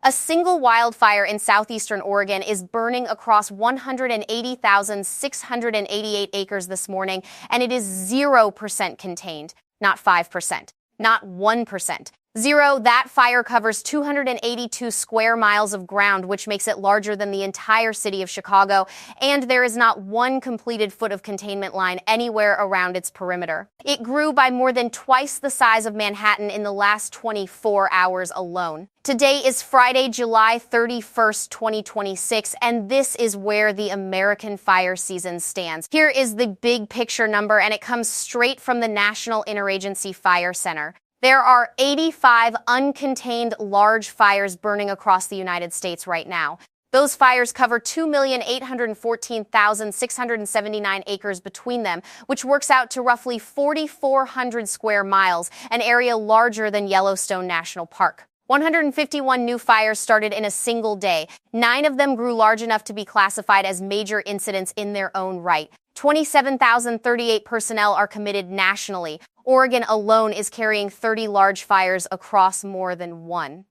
A single wildfire in southeastern Oregon is burning across 180,688 acres this morning, and it is 0% contained, not 5%, not 1%. Zero, that fire covers 282 square miles of ground, which makes it larger than the entire city of Chicago, and there is not one completed foot of containment line anywhere around its perimeter. It grew by more than twice the size of Manhattan in the last 24 hours alone. Today is Friday, July 31st, 2026, and this is where the American fire season stands. Here is the big picture number, and it comes straight from the National Interagency Fire Center. There are 85 uncontained large fires burning across the United States right now. Those fires cover 2,814,679 acres between them, which works out to roughly 4,400 square miles, an area larger than Yellowstone National Park. 151 new fires started in a single day. 9 of them grew large enough to be classified as major incidents in their own right. 27,038 personnel are committed nationally. Oregon alone is carrying 30 large fires across more than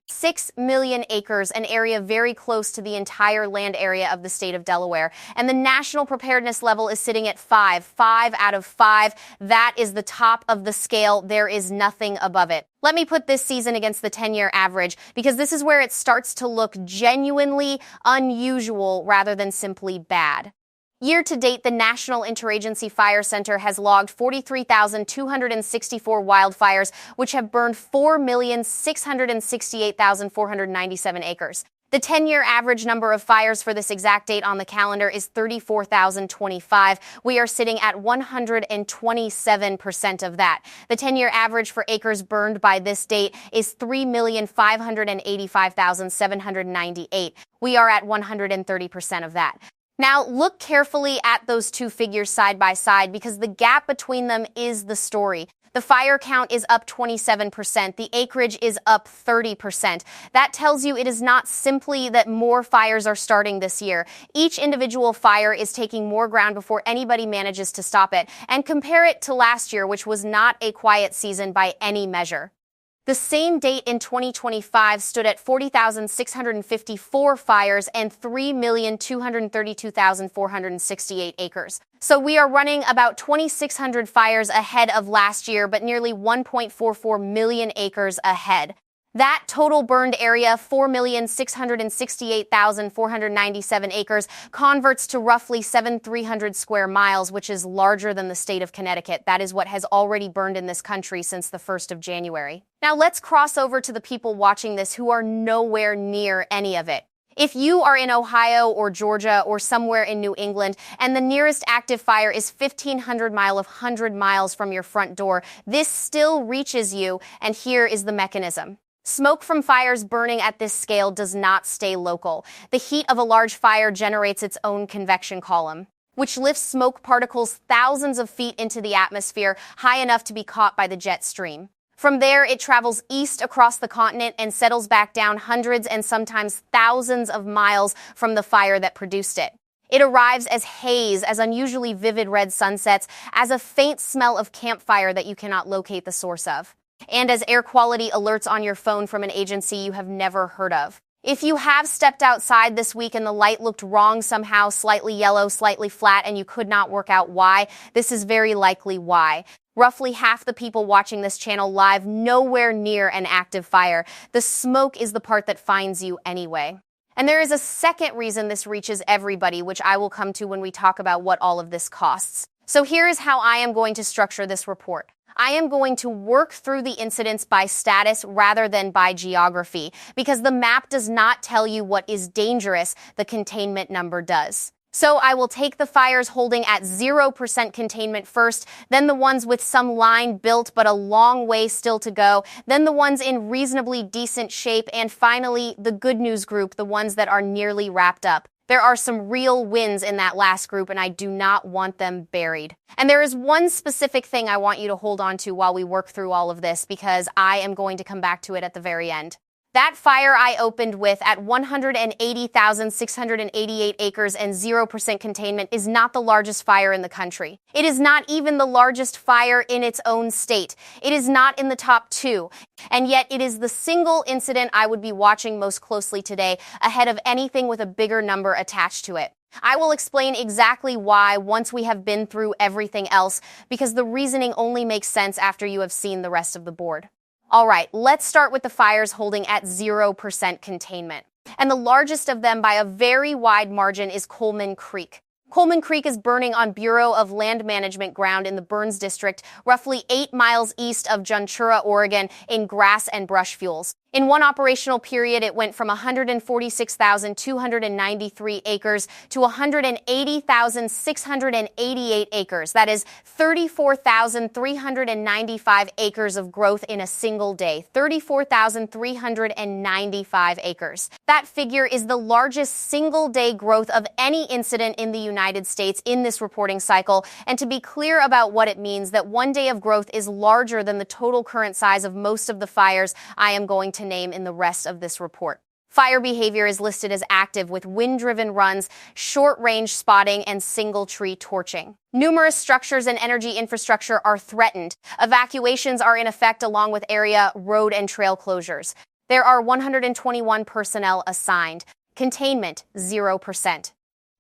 6 million acres, an area very close to the entire land area of the state of Delaware. And the national preparedness level is sitting at 5 out of 5. That is the top of the scale. There is nothing above it. Let me put this season against the 10-year average, because this is where it starts to look genuinely unusual rather than simply bad. Year to date, the National Interagency Fire Center has logged 43,264 wildfires, which have burned 4,668,497 acres. The 10-year average number of fires for this exact date on the calendar is 34,025. We are sitting at 127% of that. The 10-year average for acres burned by this date is 3,585,798. We are at 130% of that. Now, look carefully at those two figures side by side, because the gap between them is the story. The fire count is up 27%. The acreage is up 30%. That tells you it is not simply that more fires are starting this year. Each individual fire is taking more ground before anybody manages to stop it. And compare it to last year, which was not a quiet season by any measure. The same date in 2025 stood at 40,654 fires and 3,232,468 acres. So we are running about 2,600 fires ahead of last year, but nearly 1.44 million acres ahead. That total burned area, 4,668,497 acres, converts to roughly 7,300 square miles, which is larger than the state of Connecticut. That is what has already burned in this country since the 1st of January. Now let's cross over to the people watching this who are nowhere near any of it. If you are in Ohio or Georgia or somewhere in New England and the nearest active fire is 1,500 miles from your front door, this still reaches you, and here is the mechanism. Smoke from fires burning at this scale does not stay local. The heat of a large fire generates its own convection column, which lifts smoke particles thousands of feet into the atmosphere, high enough to be caught by the jet stream. From there, it travels east across the continent and settles back down hundreds and sometimes thousands of miles from the fire that produced it. It arrives as haze, as unusually vivid red sunsets, as a faint smell of campfire that you cannot locate the source of, and as air quality alerts on your phone from an agency you have never heard of. If you have stepped outside this week and the light looked wrong somehow, slightly yellow, slightly flat, and you could not work out why, this is very likely why. Roughly half the people watching this channel live nowhere near an active fire. The smoke is the part that finds you anyway. And there is a second reason this reaches everybody, which I will come to when we talk about what all of this costs. So here is how I am going to structure this report. I am going to work through the incidents by status rather than by geography, because the map does not tell you what is dangerous, the containment number does. So I will take the fires holding at 0% containment first, then the ones with some line built but a long way still to go, then the ones in reasonably decent shape, and finally the good news group, the ones that are nearly wrapped up. There are some real wins in that last group, and I do not want them buried. And there is one specific thing I want you to hold on to while we work through all of this, because I am going to come back to it at the very end. That fire I opened with at 180,688 acres and 0% containment is not the largest fire in the country. It is not even the largest fire in its own state. It is not in the top 2. And yet it is the single incident I would be watching most closely today, ahead of anything with a bigger number attached to it. I will explain exactly why once we have been through everything else, because the reasoning only makes sense after you have seen the rest of the board. All right, let's start with the fires holding at 0% containment. And the largest of them by a very wide margin is Coleman Creek. Coleman Creek is burning on Bureau of Land Management ground in the Burns District, roughly 8 miles east of Ventura, Oregon, in grass and brush fuels. In one operational period, it went from 146,293 acres to 180,688 acres. That is 34,395 acres of growth in a single day. 34,395 acres. That figure is the largest single-day growth of any incident in the United States in this reporting cycle. And to be clear about what it means, that one day of growth is larger than the total current size of most of the fires I am going to name in the rest of this report. Fire behavior is listed as active with wind-driven runs, short-range spotting, and single-tree torching. Numerous structures and energy infrastructure are threatened. Evacuations are in effect along with area, road, and trail closures. There are 121 personnel assigned. Containment, 0%.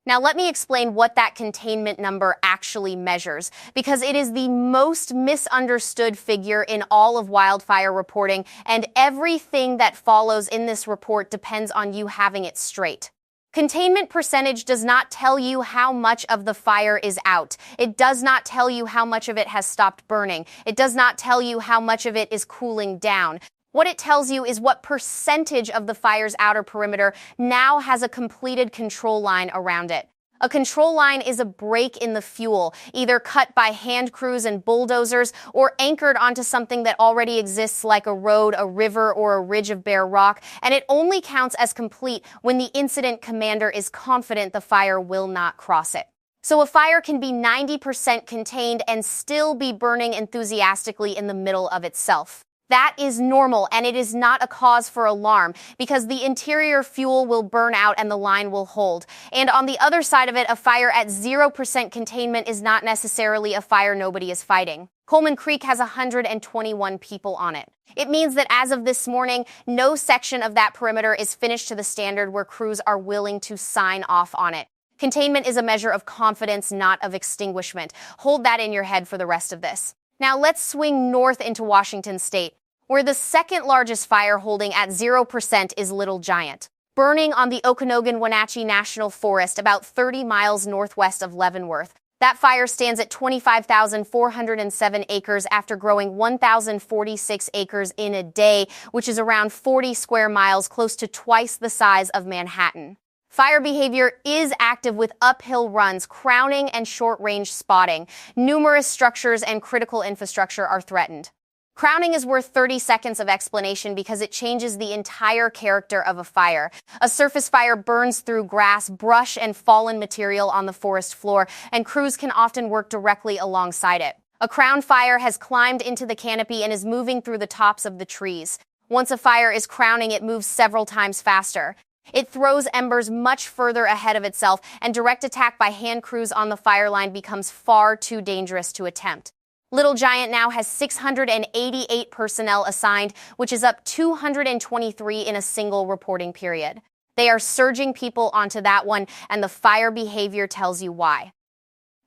Now let me explain what that containment number actually measures, because it is the most misunderstood figure in all of wildfire reporting, and everything that follows in this report depends on you having it straight. Containment percentage does not tell you how much of the fire is out. It does not tell you how much of it has stopped burning. It does not tell you how much of it is cooling down. What it tells you is what percentage of the fire's outer perimeter now has a completed control line around it. A control line is a break in the fuel, either cut by hand crews and bulldozers or anchored onto something that already exists like a road, a river, or a ridge of bare rock, and it only counts as complete when the incident commander is confident the fire will not cross it. So a fire can be 90% contained and still be burning enthusiastically in the middle of itself. That is normal, and it is not a cause for alarm, because the interior fuel will burn out and the line will hold. And on the other side of it, a fire at 0% containment is not necessarily a fire nobody is fighting. Coleman Creek has 121 people on it. It means that as of this morning, no section of that perimeter is finished to the standard where crews are willing to sign off on it. Containment is a measure of confidence, not of extinguishment. Hold that in your head for the rest of this. Now let's swing north into Washington State, where the second largest fire holding at 0% is Little Giant, burning on the Okanogan-Wenatchee National Forest about 30 miles northwest of Leavenworth. That fire stands at 25,407 acres after growing 1,046 acres in a day, which is around 40 square miles, close to twice the size of Manhattan. Fire behavior is active with uphill runs, crowning, and short-range spotting. Numerous structures and critical infrastructure are threatened. Crowning is worth 30 seconds of explanation because it changes the entire character of a fire. A surface fire burns through grass, brush, and fallen material on the forest floor, and crews can often work directly alongside it. A crown fire has climbed into the canopy and is moving through the tops of the trees. Once a fire is crowning, it moves several times faster. It throws embers much further ahead of itself, and direct attack by hand crews on the fire line becomes far too dangerous to attempt. Little Giant now has 688 personnel assigned, which is up 223 in a single reporting period. They are surging people onto that one, and the fire behavior tells you why.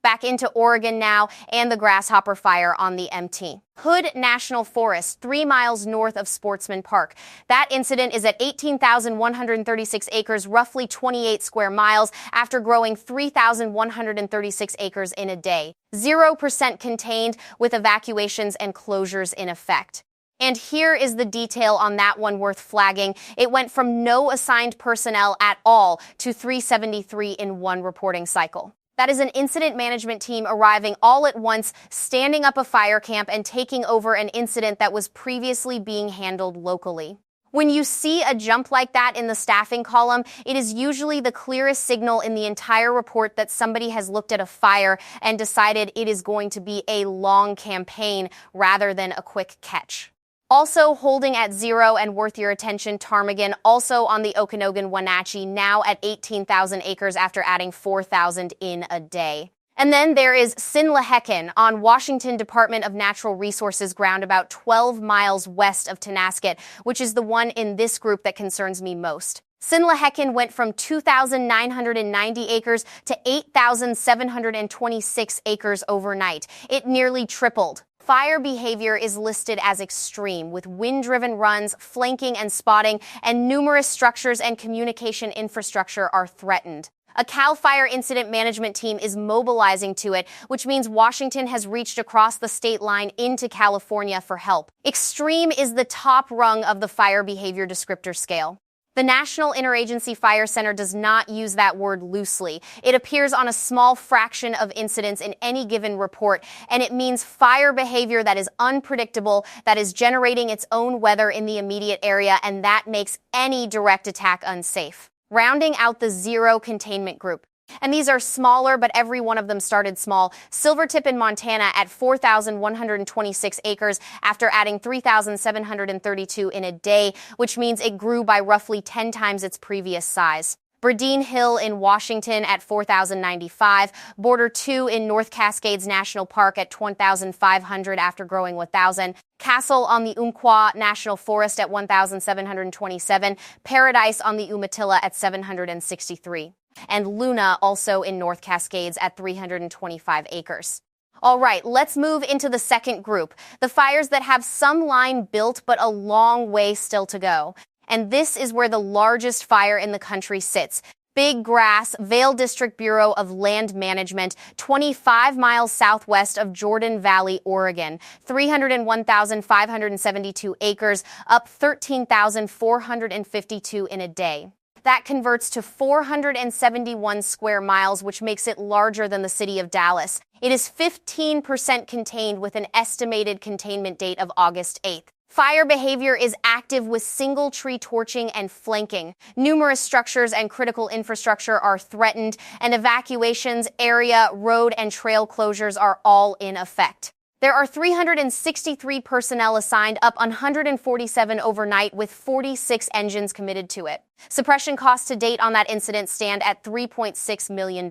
Back into Oregon now, and the Grasshopper fire on the MT. Hood National Forest, 3 miles north of Sportsman Park. That incident is at 18,136 acres, roughly 28 square miles, after growing 3,136 acres in a day. 0% contained, with evacuations and closures in effect. And here is the detail on that one worth flagging. It went from no assigned personnel at all to 373 in one reporting cycle. That is an incident management team arriving all at once, standing up a fire camp, and taking over an incident that was previously being handled locally. When you see a jump like that in the staffing column, it is usually the clearest signal in the entire report that somebody has looked at a fire and decided it is going to be a long campaign rather than a quick catch. Also holding at 0 and worth your attention, Ptarmigan, also on the Okanogan-Wenatchee, now at 18,000 acres after adding 4,000 in a day. And then there is Sinlahekin on Washington Department of Natural Resources ground about 12 miles west of Tonasket, which is the one in this group that concerns me most. Sinlahekin went from 2,990 acres to 8,726 acres overnight. It nearly tripled. Fire behavior is listed as extreme, with wind-driven runs, flanking and spotting, and numerous structures and communication infrastructure are threatened. A CAL FIRE incident management team is mobilizing to it, which means Washington has reached across the state line into California for help. Extreme is the top rung of the fire behavior descriptor scale. The National Interagency Fire Center does not use that word loosely. It appears on a small fraction of incidents in any given report, and it means fire behavior that is unpredictable, that is generating its own weather in the immediate area, and that makes any direct attack unsafe. Rounding out the 0 containment group. And these are smaller, but every one of them started small. Silvertip in Montana at 4,126 acres after adding 3,732 in a day, which means it grew by roughly 10 times its previous size. Bradeen Hill in Washington at 4,095, Border 2 in North Cascades National Park at 1,500 after growing 1,000, Castle on the Umpqua National Forest at 1,727, Paradise on the Umatilla at 763. And Luna also in North Cascades at 325 acres. All right, let's move into the second group, the fires that have some line built but a long way still to go. And this is where the largest fire in the country sits. Big Grass, Vail District Bureau of Land Management, 25 miles southwest of Jordan Valley, Oregon, 301,572 acres, up 13,452 in a day. That converts to 471 square miles, which makes it larger than the city of Dallas. It is 15% contained with an estimated containment date of August 8th. Fire behavior is active with single tree torching and flanking. Numerous structures and critical infrastructure are threatened, and evacuations, area, road, and trail closures are all in effect. There are 363 personnel assigned, up 147 overnight, with 46 engines committed to it. Suppression costs to date on that incident stand at $3.6 million.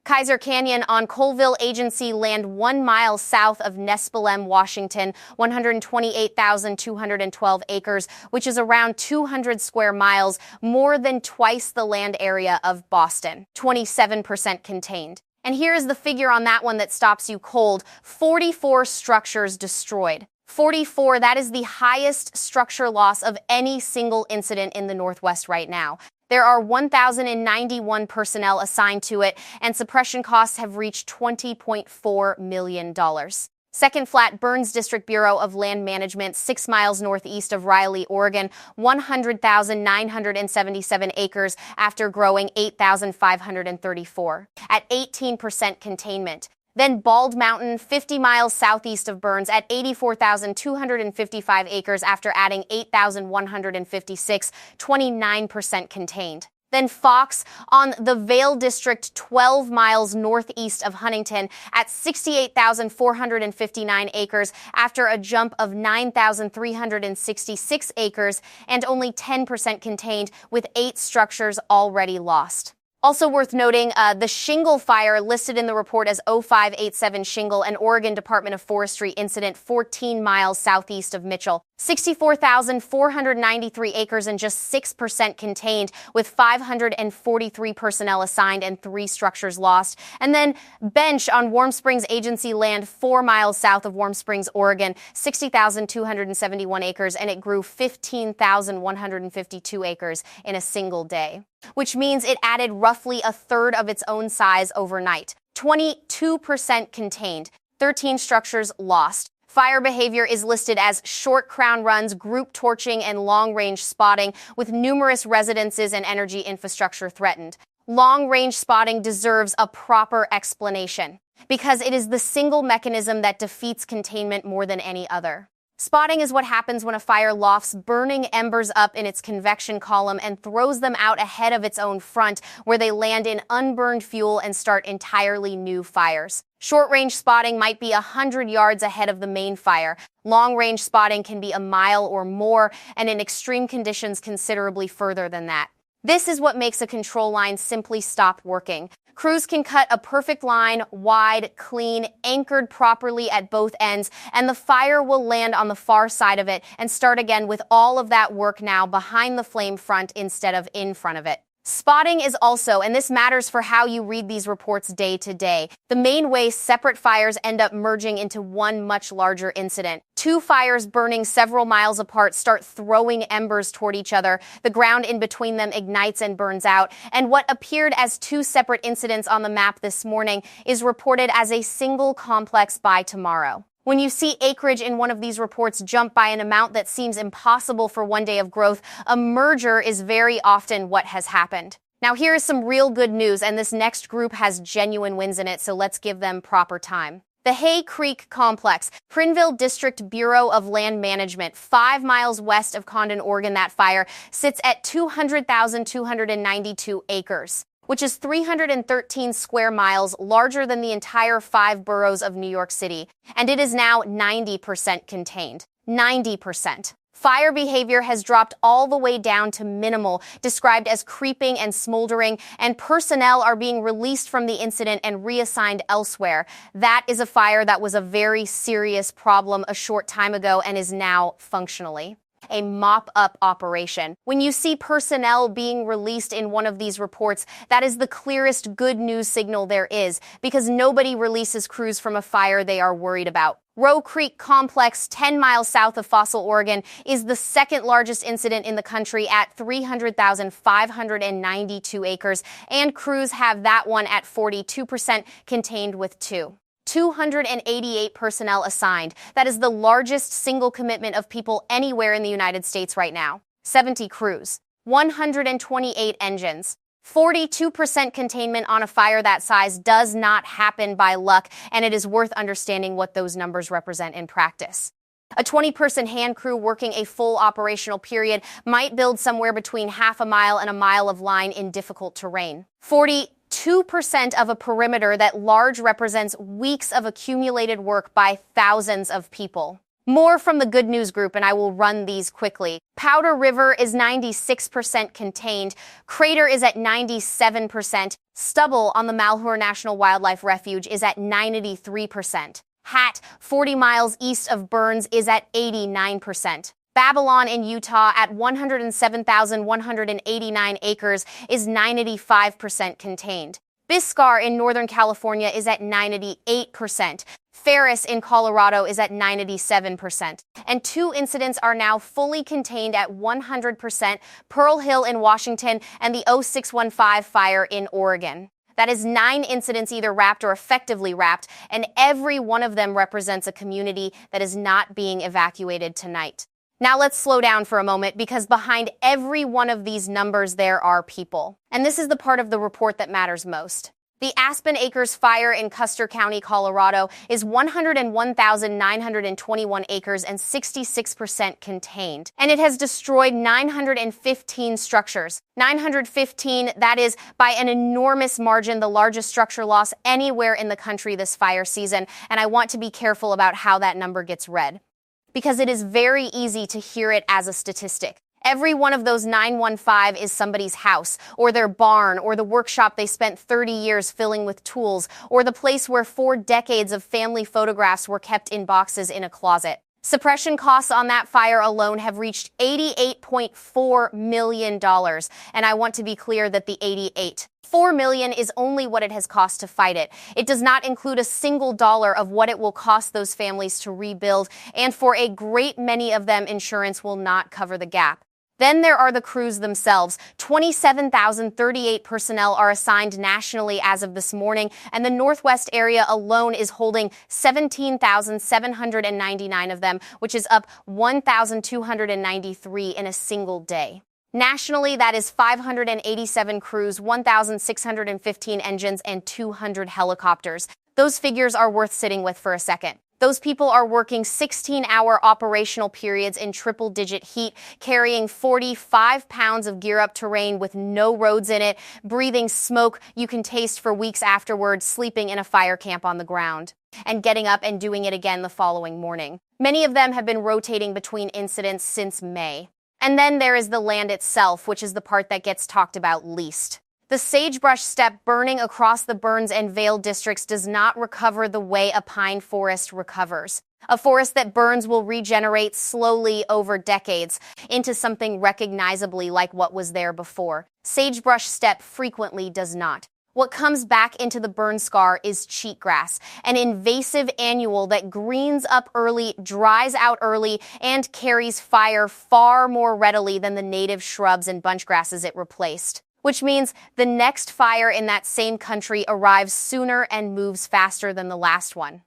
Kaiser Canyon on Colville Agency land 1 mile south of Nespelem, Washington, 128,212 acres, which is around 200 square miles, more than twice the land area of Boston, 27% contained. And here is the figure on that one that stops you cold. 44 structures destroyed. 44, that is the highest structure loss of any single incident in the Northwest right now. There are 1,091 personnel assigned to it, and suppression costs have reached $20.4 million. Second Flat Burns District Bureau of Land Management, 6 miles northeast of Riley, Oregon, 100,977 acres after growing 8,534 at 18% containment. Then Bald Mountain, 50 miles southeast of Burns at 84,255 acres after adding 8,156, 29% contained. Then Fox on the Vail District, 12 miles northeast of Huntington at 68,459 acres after a jump of 9,366 acres and only 10% contained, with 8 structures already lost. Also worth noting, the Shingle fire listed in the report as 0587 Shingle, an Oregon Department of Forestry incident 14 miles southeast of Mitchell. 64,493 acres and just 6% contained, with 543 personnel assigned and 3 structures lost. And then Bench on Warm Springs Agency land 4 miles south of Warm Springs, Oregon, 60,271 acres, and it grew 15,152 acres in a single day, which means it added roughly a third of its own size overnight. 22% contained, 13 structures lost. Fire behavior is listed as short crown runs, group torching, and long-range spotting, with numerous residences and energy infrastructure threatened. Long-range spotting deserves a proper explanation, because it is the single mechanism that defeats containment more than any other. Spotting is what happens when a fire lofts burning embers up in its convection column and throws them out ahead of its own front, where they land in unburned fuel and start entirely new fires. Short-range spotting might be 100 yards ahead of the main fire. Long-range spotting can be a mile or more, and in extreme conditions considerably further than that. This is what makes a control line simply stop working. Crews can cut a perfect line, wide, clean, anchored properly at both ends, and the fire will land on the far side of it and start again with all of that work now behind the flame front instead of in front of it. Spotting is also, and this matters for how you read these reports day to day, the main way separate fires end up merging into one much larger incident. Two fires burning several miles apart start throwing embers toward each other. The ground in between them ignites and burns out. And what appeared as two separate incidents on the map this morning is reported as a single complex by tomorrow. When you see acreage in one of these reports jump by an amount that seems impossible for one day of growth, a merger is very often what has happened. Now here is some real good news, and this next group has genuine wins in it, so let's give them proper time. The Rowe Creek Complex, Prineville District Bureau of Land Management, 5 miles west of Condon, Oregon, that fire sits at 200,292 acres. Which is 313 square miles, larger than the entire 5 boroughs of New York City. And it is now 90% contained. 90%. Fire behavior has dropped all the way down to minimal, described as creeping and smoldering, and personnel are being released from the incident and reassigned elsewhere. That is a fire that was a very serious problem a short time ago and is now functionally a mop-up operation. When you see personnel being released in one of these reports, that is the clearest good news signal there is, because nobody releases crews from a fire they are worried about. Rowe Creek Complex, 10 miles south of Fossil, Oregon, is the second largest incident in the country at 300,592 acres, and crews have that one at 42% contained with 288 personnel assigned. That is the largest single commitment of people anywhere in the United States right now. 70 crews, 128 engines. 42% containment on a fire that size does not happen by luck, and it is worth understanding what those numbers represent in practice. A 20-person hand crew working a full operational period might build somewhere between half a mile and a mile of line in difficult terrain. 2% of a perimeter that large represents weeks of accumulated work by thousands of people. More from the good news group, and I will run these quickly. Powder River is 96% contained. Crater is at 97%. Stubble on the Malheur National Wildlife Refuge is at 93%. Hat, 40 miles east of Burns, is at 89%. Babylon in Utah at 107,189 acres is 95% contained. Biscar in Northern California is at 98%. Ferris in Colorado is at 97%. And 2 incidents are now fully contained at 100%, Pearl Hill in Washington and the 0615 fire in Oregon. That is 9 incidents either wrapped or effectively wrapped, and every one of them represents a community that is not being evacuated tonight. Now let's slow down for a moment, because behind every one of these numbers there are people. And this is the part of the report that matters most. The Aspen Acres fire in Custer County, Colorado is 101,921 acres and 66% contained. And it has destroyed 915 structures. 915, that is by an enormous margin the largest structure loss anywhere in the country this fire season. And I want to be careful about how that number gets read, because it is very easy to hear it as a statistic. Every one of those 915 is somebody's house, or their barn, or the workshop they spent 30 years filling with tools, or the place where 4 decades of family photographs were kept in boxes in a closet. Suppression costs on that fire alone have reached $88.4 million, and I want to be clear that the $4 million is only what it has cost to fight it. It does not include a single dollar of what it will cost those families to rebuild, and for a great many of them, insurance will not cover the gap. Then there are the crews themselves. 27,038 personnel are assigned nationally as of this morning, and the Northwest area alone is holding 17,799 of them, which is up 1,293 in a single day. Nationally, that is 587 crews, 1,615 engines, and 200 helicopters. Those figures are worth sitting with for a second. Those people are working 16-hour operational periods in triple-digit heat, carrying 45 pounds of gear-up terrain with no roads in it, breathing smoke you can taste for weeks afterwards, sleeping in a fire camp on the ground, and getting up and doing it again the following morning. Many of them have been rotating between incidents since May. And then there is the land itself, which is the part that gets talked about least. The sagebrush steppe burning across the Burns and Vail districts does not recover the way a pine forest recovers. A forest that burns will regenerate slowly over decades into something recognizably like what was there before. Sagebrush steppe frequently does not. What comes back into the burn scar is cheatgrass, an invasive annual that greens up early, dries out early, and carries fire far more readily than the native shrubs and bunchgrasses it replaced. Which means the next fire in that same country arrives sooner and moves faster than the last one.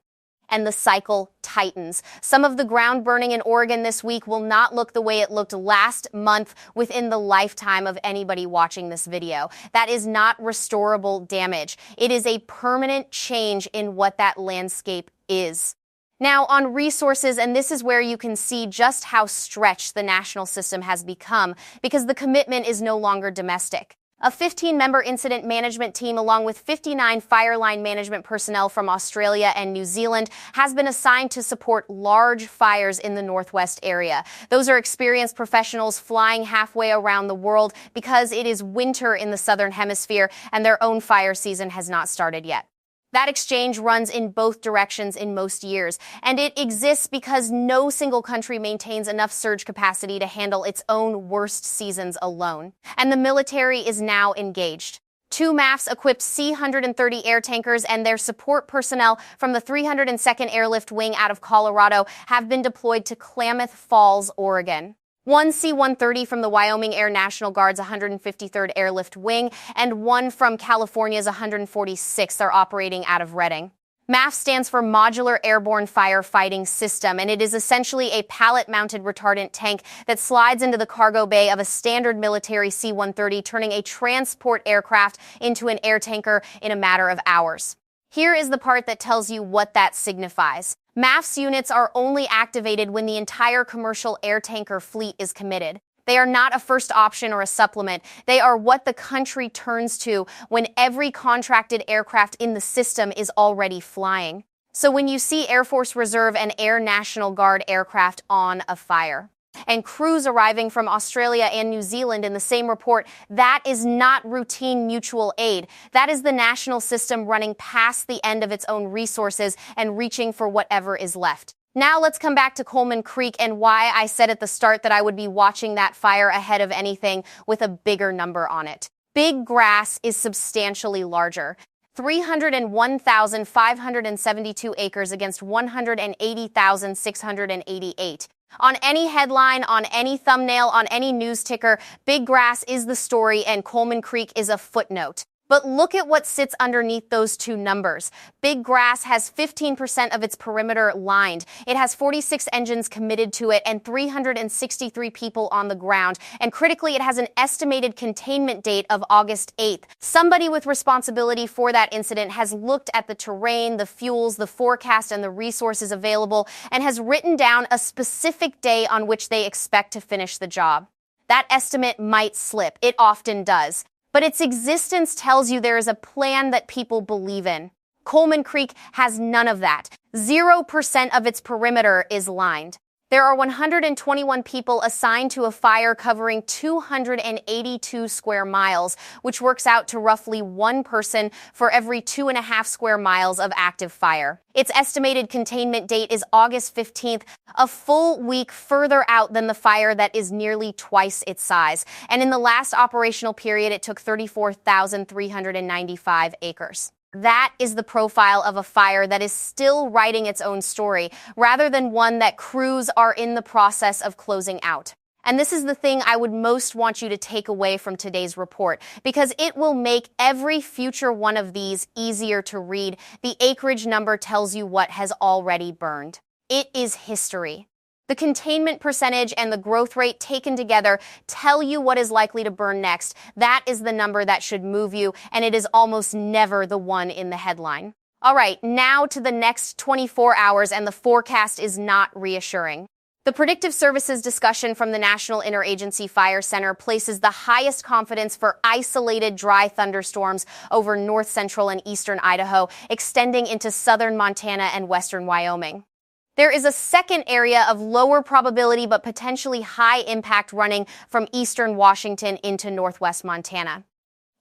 And the cycle tightens. Some of the ground burning in Oregon this week will not look the way it looked last month within the lifetime of anybody watching this video. That is not restorable damage. It is a permanent change in what that landscape is. Now, on resources, and this is where you can see just how stretched the national system has become, because the commitment is no longer domestic. A 15-member incident management team, along with 59 fire line management personnel from Australia and New Zealand, has been assigned to support large fires in the Northwest area. Those are experienced professionals flying halfway around the world because it is winter in the Southern Hemisphere and their own fire season has not started yet. That exchange runs in both directions in most years, and it exists because no single country maintains enough surge capacity to handle its own worst seasons alone. And the military is now engaged. 2 MAFs equipped C-130 air tankers and their support personnel from the 302nd Airlift Wing out of Colorado have been deployed to Klamath Falls, Oregon. 1 C-130 from the Wyoming Air National Guard's 153rd Airlift Wing, and 1 from California's 146th are operating out of Redding. MAF stands for Modular Airborne Firefighting System, and it is essentially a pallet-mounted retardant tank that slides into the cargo bay of a standard military C-130, turning a transport aircraft into an air tanker in a matter of hours. Here is the part that tells you what that signifies. MAF's units are only activated when the entire commercial air tanker fleet is committed. They are not a first option or a supplement. They are what the country turns to when every contracted aircraft in the system is already flying. So when you see Air Force Reserve and Air National Guard aircraft on a fire, and crews arriving from Australia and New Zealand in the same report, that is not routine mutual aid. That is the national system running past the end of its own resources and reaching for whatever is left. Now let's come back to Coleman Creek and why I said at the start that I would be watching that fire ahead of anything with a bigger number on it. Big Grass is substantially larger. 301,572 acres against 180,688. On any headline, on any thumbnail, on any news ticker, Big Grass is the story and Coleman Creek is a footnote. But look at what sits underneath those two numbers. Big Grass has 15% of its perimeter lined. It has 46 engines committed to it and 363 people on the ground. And critically, it has an estimated containment date of August 8th. Somebody with responsibility for that incident has looked at the terrain, the fuels, the forecast, and the resources available and has written down a specific day on which they expect to finish the job. That estimate might slip. It often does. But its existence tells you there is a plan that people believe in. Coleman Creek has none of that. 0% of its perimeter is lined. There are 121 people assigned to a fire covering 282 square miles, which works out to roughly 1 person for every 2.5 square miles of active fire. Its estimated containment date is August 15th, a full week further out than the fire that is nearly twice its size. And in the last operational period, it took 34,395 acres. That is the profile of a fire that is still writing its own story, rather than one that crews are in the process of closing out. And this is the thing I would most want you to take away from today's report, because it will make every future one of these easier to read. The acreage number tells you what has already burned. It is history. The containment percentage and the growth rate taken together tell you what is likely to burn next. That is the number that should move you, and it is almost never the one in the headline. All right, now to the next 24 hours, and the forecast is not reassuring. The Predictive Services discussion from the National Interagency Fire Center places the highest confidence for isolated dry thunderstorms over north central and eastern Idaho, extending into southern Montana and western Wyoming. There is a second area of lower probability but potentially high impact running from eastern Washington into northwest Montana.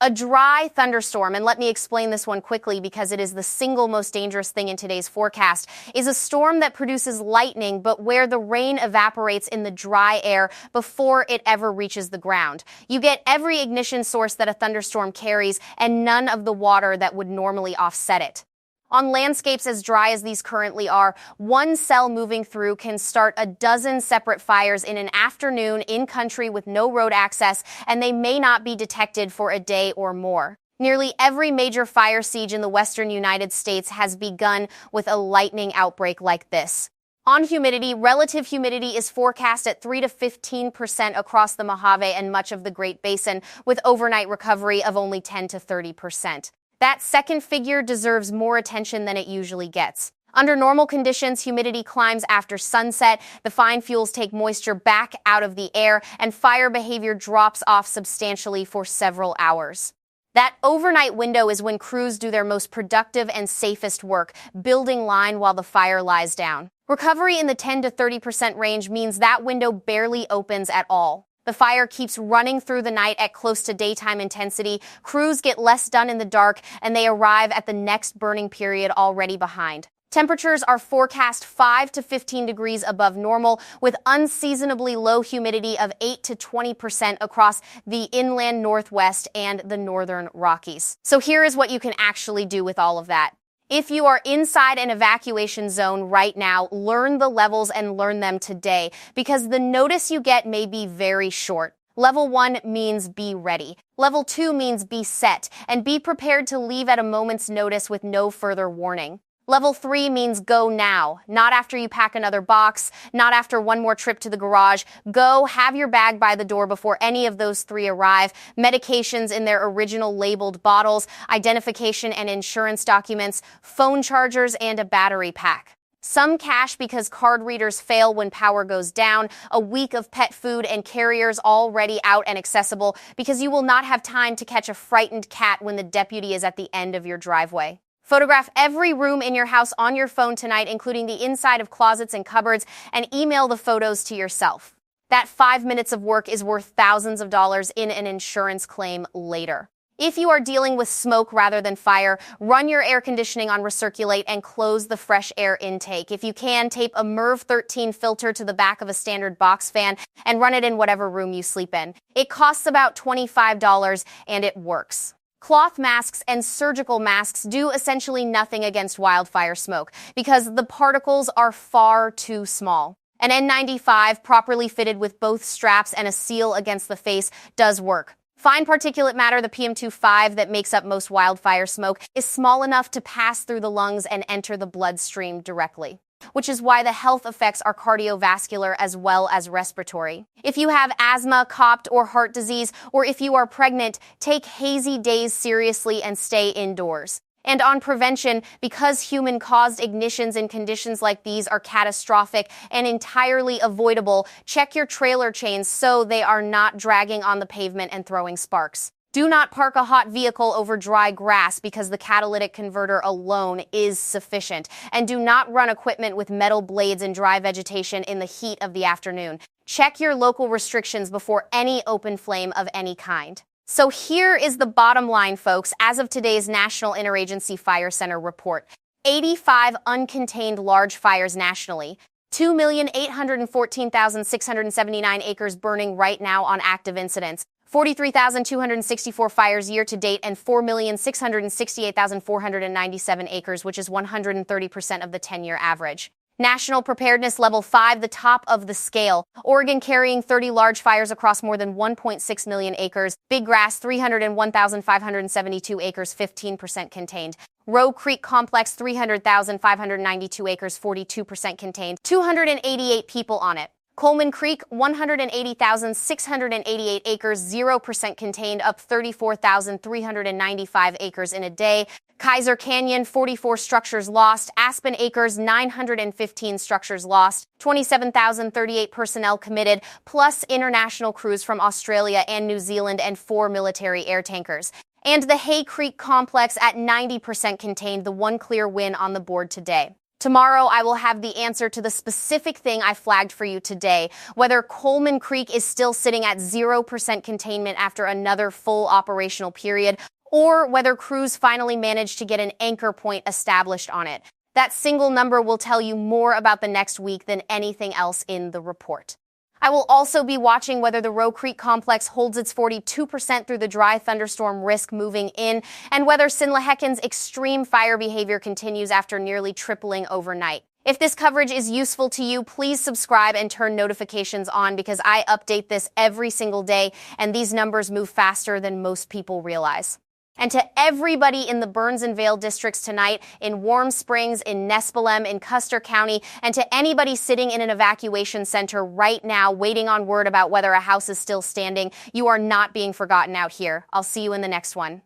A dry thunderstorm, and let me explain this one quickly because it is the single most dangerous thing in today's forecast, is a storm that produces lightning but where the rain evaporates in the dry air before it ever reaches the ground. You get every ignition source that a thunderstorm carries and none of the water that would normally offset it. On landscapes as dry as these currently are, one cell moving through can start a dozen separate fires in an afternoon in country with no road access, and they may not be detected for a day or more. Nearly every major fire siege in the western United States has begun with a lightning outbreak like this. On humidity, relative humidity is forecast at 3 to 15% across the Mojave and much of the Great Basin, with overnight recovery of only 10 to 30%. That second figure deserves more attention than it usually gets. Under normal conditions, humidity climbs after sunset, the fine fuels take moisture back out of the air, and fire behavior drops off substantially for several hours. That overnight window is when crews do their most productive and safest work, building line while the fire lies down. Recovery in the 10 to 30% range means that window barely opens at all. The fire keeps running through the night at close to daytime intensity. Crews get less done in the dark, and they arrive at the next burning period already behind. Temperatures are forecast 5 to 15 degrees above normal, with unseasonably low humidity of 8 to 20% across the inland Northwest and the northern Rockies. So here is what you can actually do with all of that. If you are inside an evacuation zone right now, learn the levels and learn them today, because the notice you get may be very short. Level 1 means be ready. Level 2 means be set, and be prepared to leave at a moment's notice with no further warning. Level 3 means go now, not after you pack another box, not after one more trip to the garage. Go, have your bag by the door before any of those three arrive, medications in their original labeled bottles, identification and insurance documents, phone chargers, and a battery pack. Some cash because card readers fail when power goes down, a week of pet food and carriers already out and accessible because you will not have time to catch a frightened cat when the deputy is at the end of your driveway. Photograph every room in your house on your phone tonight, including the inside of closets and cupboards, and email the photos to yourself. That 5 minutes of work is worth thousands of dollars in an insurance claim later. If you are dealing with smoke rather than fire, run your air conditioning on recirculate and close the fresh air intake. If you can, tape a MERV 13 filter to the back of a standard box fan and run it in whatever room you sleep in. It costs about $25 and it works. Cloth masks and surgical masks do essentially nothing against wildfire smoke because the particles are far too small. An N95 properly fitted with both straps and a seal against the face does work. Fine particulate matter, the PM2.5 that makes up most wildfire smoke, is small enough to pass through the lungs and enter the bloodstream directly, which is why the health effects are cardiovascular as well as respiratory. If you have asthma, COPD, or heart disease, or if you are pregnant, take hazy days seriously and stay indoors. And on prevention, because human-caused ignitions in conditions like these are catastrophic and entirely avoidable, check your trailer chains so they are not dragging on the pavement and throwing sparks. Do not park a hot vehicle over dry grass because the catalytic converter alone is sufficient. And do not run equipment with metal blades in dry vegetation in the heat of the afternoon. Check your local restrictions before any open flame of any kind. So here is the bottom line, folks. As of today's National Interagency Fire Center report, 85 uncontained large fires nationally, 2,814,679 acres burning right now on active incidents, 43,264 fires year to date, and 4,668,497 acres, which is 130% of the 10-year average. National Preparedness Level 5, the top of the scale. Oregon carrying 30 large fires across more than 1.6 million acres. Big Grass, 301,572 acres, 15% contained. Rowe Creek Complex, 300,592 acres, 42% contained. 288 people on it. Coleman Creek, 180,688 acres, 0% contained, up 34,395 acres in a day. Kaiser Canyon, 44 structures lost. Aspen Acres, 915 structures lost. 27,038 personnel committed, plus international crews from Australia and New Zealand and 4 military air tankers. And the Rowe Creek Complex at 90% contained, the one clear win on the board today. Tomorrow, I will have the answer to the specific thing I flagged for you today, whether Coleman Creek is still sitting at 0% containment after another full operational period, or whether crews finally managed to get an anchor point established on it. That single number will tell you more about the next week than anything else in the report. I will also be watching whether the Rowe Creek Complex holds its 42% through the dry thunderstorm risk moving in, and whether Sinlahekin's extreme fire behavior continues after nearly tripling overnight. If this coverage is useful to you, please subscribe and turn notifications on because I update this every single day, and these numbers move faster than most people realize. And to everybody in the Burns and Vail districts tonight, in Warm Springs, in Nespelem, in Custer County, and to anybody sitting in an evacuation center right now waiting on word about whether a house is still standing, you are not being forgotten out here. I'll see you in the next one.